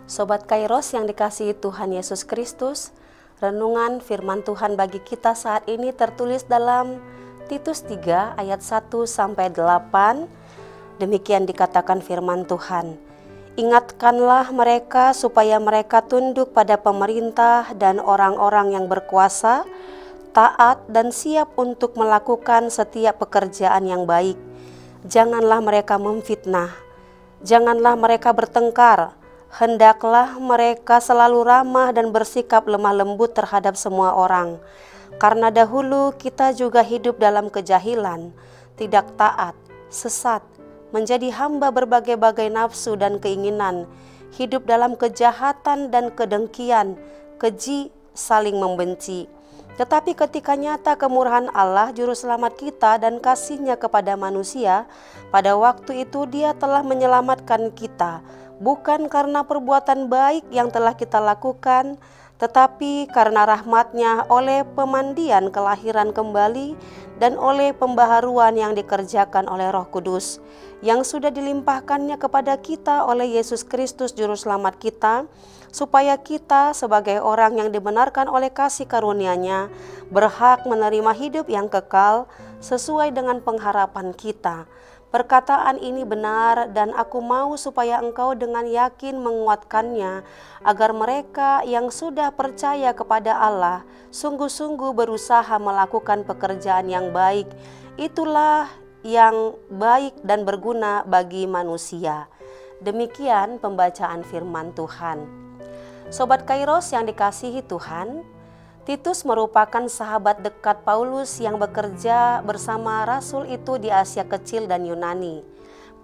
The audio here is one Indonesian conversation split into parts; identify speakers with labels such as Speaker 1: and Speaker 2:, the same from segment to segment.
Speaker 1: Sobat Kairos yang dikasihi Tuhan Yesus Kristus, renungan firman Tuhan bagi kita saat ini tertulis dalam Titus 3 ayat 1-8. Demikian dikatakan firman Tuhan. Ingatkanlah mereka supaya mereka tunduk pada pemerintah dan orang-orang yang berkuasa, taat dan siap untuk melakukan setiap pekerjaan yang baik. Janganlah mereka memfitnah, janganlah mereka bertengkar. Hendaklah mereka selalu ramah dan bersikap lemah lembut terhadap semua orang. Karena dahulu kita juga hidup dalam kejahilan, tidak taat, sesat, menjadi hamba berbagai-bagai nafsu dan keinginan, hidup dalam kejahatan dan kedengkian, keji, saling membenci. Tetapi ketika nyata kemurahan Allah Juru Selamat kita dan kasih-Nya kepada manusia, pada waktu itu Dia telah menyelamatkan kita, bukan karena perbuatan baik yang telah kita lakukan, tetapi karena rahmat-Nya oleh pemandian kelahiran kembali dan oleh pembaharuan yang dikerjakan oleh Roh Kudus, yang sudah dilimpahkannya kepada kita oleh Yesus Kristus Juru Selamat kita, supaya kita sebagai orang yang dibenarkan oleh kasih karunia-Nya berhak menerima hidup yang kekal sesuai dengan pengharapan kita. Perkataan ini benar dan aku mau supaya engkau dengan yakin menguatkannya, agar mereka yang sudah percaya kepada Allah sungguh-sungguh berusaha melakukan pekerjaan yang baik. Itulah yang baik dan berguna bagi manusia. Demikian pembacaan firman Tuhan. Sobat Kairos yang dikasihi Tuhan, Titus merupakan sahabat dekat Paulus yang bekerja bersama Rasul itu di Asia Kecil dan Yunani.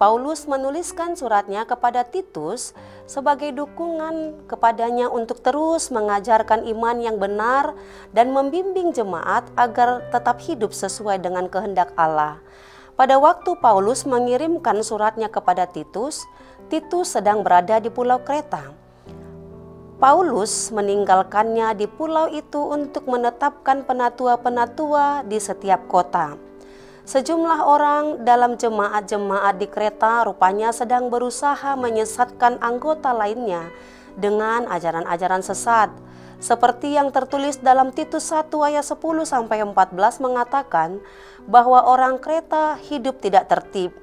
Speaker 1: Paulus menuliskan suratnya kepada Titus sebagai dukungan kepadanya untuk terus mengajarkan iman yang benar dan membimbing jemaat agar tetap hidup sesuai dengan kehendak Allah. Pada waktu Paulus mengirimkan suratnya kepada Titus, Titus sedang berada di Pulau Kreta. Paulus meninggalkannya di pulau itu untuk menetapkan penatua-penatua di setiap kota. Sejumlah orang dalam jemaat-jemaat di Kreta rupanya sedang berusaha menyesatkan anggota lainnya dengan ajaran-ajaran sesat. Seperti yang tertulis dalam Titus 1 ayat 10-14 mengatakan bahwa orang Kreta hidup tidak tertib,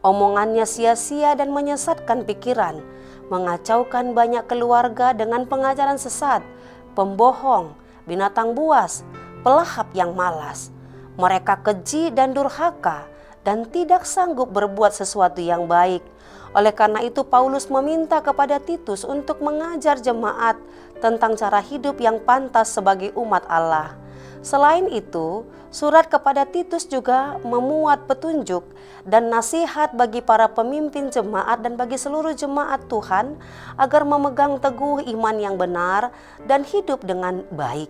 Speaker 1: omongannya sia-sia dan menyesatkan pikiran, mengacaukan banyak keluarga dengan pengajaran sesat, pembohong, binatang buas, pelahap yang malas. Mereka keji dan durhaka dan tidak sanggup berbuat sesuatu yang baik. Oleh karena itu Paulus meminta kepada Titus untuk mengajar jemaat tentang cara hidup yang pantas sebagai umat Allah. Selain itu, surat kepada Titus juga memuat petunjuk dan nasihat bagi para pemimpin jemaat dan bagi seluruh jemaat Tuhan agar memegang teguh iman yang benar dan hidup dengan baik.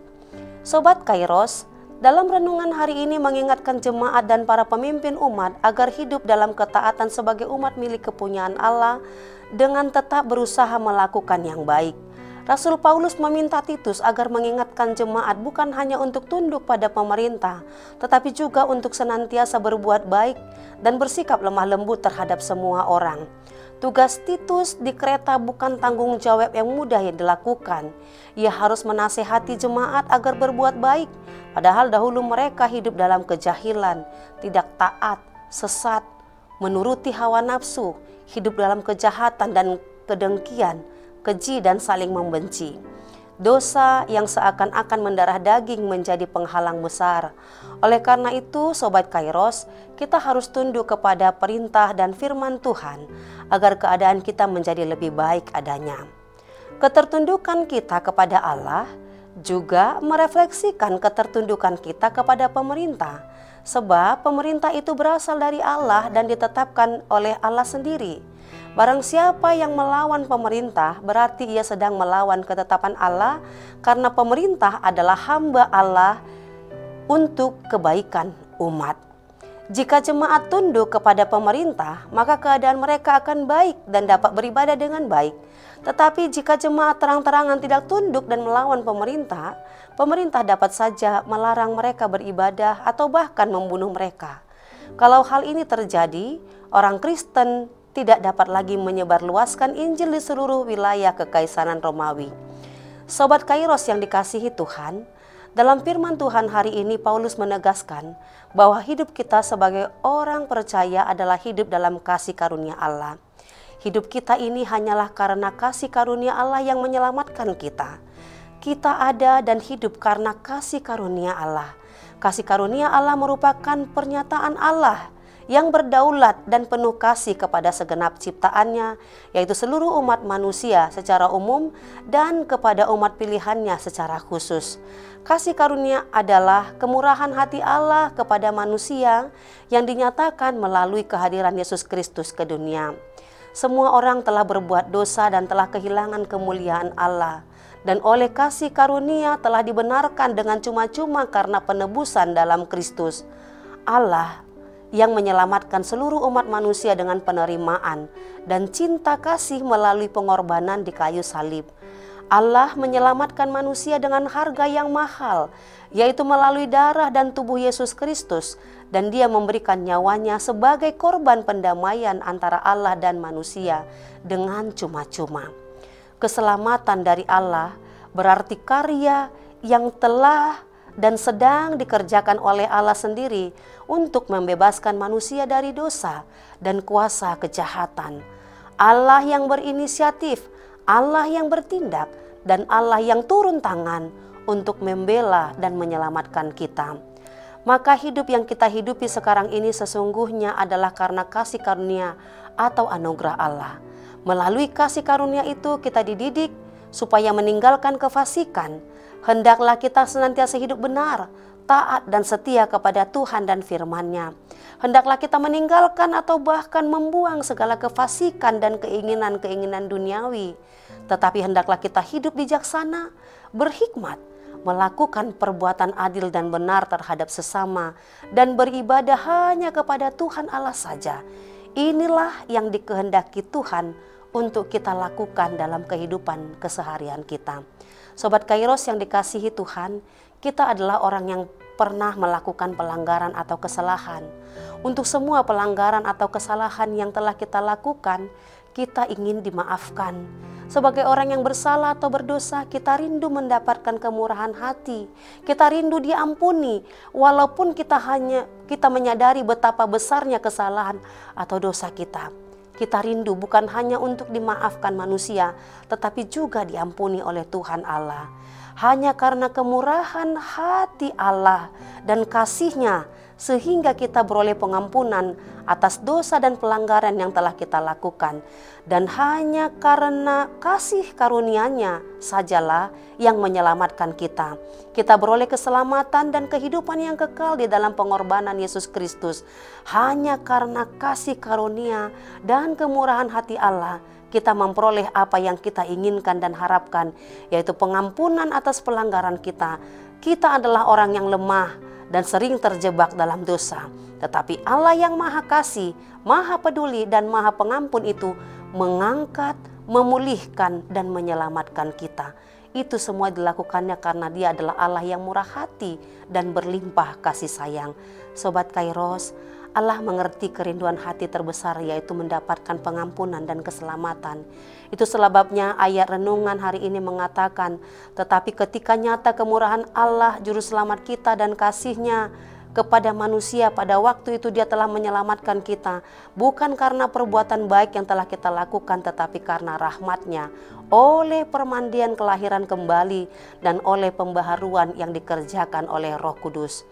Speaker 1: Sobat Kairos, dalam renungan hari ini mengingatkan jemaat dan para pemimpin umat agar hidup dalam ketaatan sebagai umat milik kepunyaan Allah dengan tetap berusaha melakukan yang baik. Rasul Paulus meminta Titus agar mengingatkan jemaat bukan hanya untuk tunduk pada pemerintah, tetapi juga untuk senantiasa berbuat baik dan bersikap lemah lembut terhadap semua orang. Tugas Titus di Kreta bukan tanggung jawab yang mudah yang dilakukan. Ia harus menasehati jemaat agar berbuat baik, padahal dahulu mereka hidup dalam kejahilan, tidak taat, sesat, menuruti hawa nafsu, hidup dalam kejahatan dan kedengkian, keji dan saling membenci. Dosa yang seakan-akan mendarah daging menjadi penghalang besar. Oleh karena itu, Sobat Kairos, kita harus tunduk kepada perintah dan firman Tuhan agar keadaan kita menjadi lebih baik adanya. Ketertundukan kita kepada Allah juga merefleksikan ketertundukan kita kepada pemerintah, sebab pemerintah itu berasal dari Allah dan ditetapkan oleh Allah sendiri. Barang siapa yang melawan pemerintah berarti ia sedang melawan ketetapan Allah, karena pemerintah adalah hamba Allah untuk kebaikan umat. Jika jemaat tunduk kepada pemerintah, maka keadaan mereka akan baik dan dapat beribadah dengan baik. Tetapi jika jemaat terang-terangan tidak tunduk dan melawan pemerintah, pemerintah dapat saja melarang mereka beribadah atau bahkan membunuh mereka. Kalau hal ini terjadi, orang Kristen tidak dapat lagi menyebarluaskan Injil di seluruh wilayah Kekaisaran Romawi. Sobat Kairos yang dikasihi Tuhan, dalam firman Tuhan hari ini Paulus menegaskan bahwa hidup kita sebagai orang percaya adalah hidup dalam kasih karunia Allah. Hidup kita ini hanyalah karena kasih karunia Allah yang menyelamatkan kita. Kita ada dan hidup karena kasih karunia Allah. Kasih karunia Allah merupakan pernyataan Allah yang berdaulat dan penuh kasih kepada segenap ciptaannya, yaitu seluruh umat manusia secara umum dan kepada umat pilihannya secara khusus. Kasih karunia adalah kemurahan hati Allah kepada manusia yang dinyatakan melalui kehadiran Yesus Kristus ke dunia. Semua orang telah berbuat dosa dan telah kehilangan kemuliaan Allah, dan oleh kasih karunia telah dibenarkan dengan cuma-cuma karena penebusan dalam Kristus. Allah yang menyelamatkan seluruh umat manusia dengan penerimaan dan cinta kasih melalui pengorbanan di kayu salib. Allah menyelamatkan manusia dengan harga yang mahal, yaitu melalui darah dan tubuh Yesus Kristus, dan Dia memberikan nyawanya sebagai korban pendamaian antara Allah dan manusia dengan cuma-cuma. Keselamatan dari Allah berarti karya yang telah dan sedang dikerjakan oleh Allah sendiri untuk membebaskan manusia dari dosa dan kuasa kejahatan. Allah yang berinisiatif, Allah yang bertindak, dan Allah yang turun tangan untuk membela dan menyelamatkan kita. Maka hidup yang kita hidupi sekarang ini sesungguhnya adalah karena kasih karunia atau anugerah Allah. Melalui kasih karunia itu kita dididik supaya meninggalkan kefasikan. Hendaklah kita senantiasa hidup benar, taat dan setia kepada Tuhan dan firman-Nya. Hendaklah kita meninggalkan atau bahkan membuang segala kefasikan dan keinginan-keinginan duniawi. Tetapi hendaklah kita hidup bijaksana, berhikmat, melakukan perbuatan adil dan benar terhadap sesama, dan beribadah hanya kepada Tuhan Allah saja. Inilah yang dikehendaki Tuhan untuk kita lakukan dalam kehidupan keseharian kita. Sobat Kairos yang dikasihi Tuhan, kita adalah orang yang pernah melakukan pelanggaran atau kesalahan. Untuk semua pelanggaran atau kesalahan yang telah kita lakukan, kita ingin dimaafkan. Sebagai orang yang bersalah atau berdosa, kita rindu mendapatkan kemurahan hati. Kita rindu diampuni, walaupun kita menyadari betapa besarnya kesalahan atau dosa kita. Kita rindu bukan hanya untuk dimaafkan manusia, tetapi juga diampuni oleh Tuhan Allah. Hanya karena kemurahan hati Allah dan kasih-Nya, sehingga kita beroleh pengampunan atas dosa dan pelanggaran yang telah kita lakukan. Dan hanya karena kasih karunia-Nya sajalah yang menyelamatkan kita. Kita beroleh keselamatan dan kehidupan yang kekal di dalam pengorbanan Yesus Kristus. Hanya karena kasih karunia dan kemurahan hati Allah, kita memperoleh apa yang kita inginkan dan harapkan, yaitu pengampunan atas pelanggaran kita. Kita adalah orang yang lemah dan sering terjebak dalam dosa. Tetapi Allah yang Maha Kasih, Maha Peduli, dan Maha Pengampun itu mengangkat, memulihkan, dan menyelamatkan kita. Itu semua dilakukannya karena Dia adalah Allah yang murah hati dan berlimpah kasih sayang. Sobat Kairos, Allah mengerti kerinduan hati terbesar, yaitu mendapatkan pengampunan dan keselamatan. Itu sebabnya ayat renungan hari ini mengatakan, tetapi ketika nyata kemurahan Allah Juru Selamat kita dan kasih-Nya kepada manusia, pada waktu itu Dia telah menyelamatkan kita, bukan karena perbuatan baik yang telah kita lakukan, tetapi karena rahmat-Nya, oleh permandian kelahiran kembali dan oleh pembaharuan yang dikerjakan oleh Roh Kudus.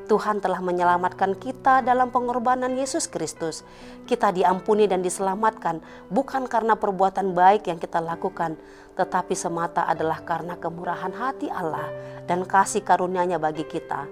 Speaker 1: Tuhan telah menyelamatkan kita dalam pengorbanan Yesus Kristus. Kita diampuni dan diselamatkan bukan karena perbuatan baik yang kita lakukan, tetapi semata adalah karena kemurahan hati Allah dan kasih karunia-Nya bagi kita.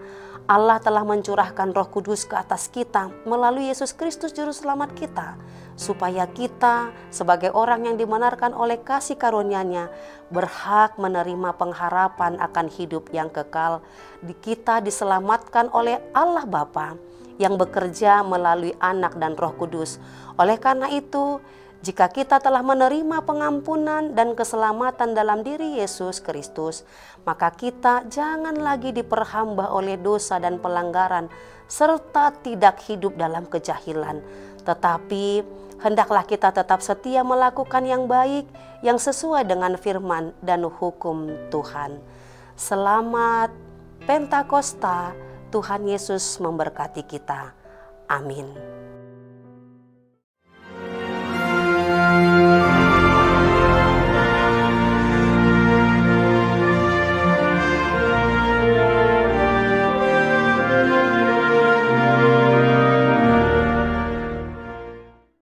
Speaker 1: Allah telah mencurahkan Roh Kudus ke atas kita melalui Yesus Kristus Juru Selamat kita, supaya kita sebagai orang yang dibenarkan oleh kasih karunia-Nya berhak menerima pengharapan akan hidup yang kekal. Kita diselamatkan oleh Allah Bapa yang bekerja melalui Anak dan Roh Kudus. Oleh karena itu, jika kita telah menerima pengampunan dan keselamatan dalam diri Yesus Kristus, maka kita jangan lagi diperhamba oleh dosa dan pelanggaran serta tidak hidup dalam kejahilan, tetapi hendaklah kita tetap setia melakukan yang baik, yang sesuai dengan firman dan hukum Tuhan. Selamat Pentakosta, Tuhan Yesus memberkati kita. Amin.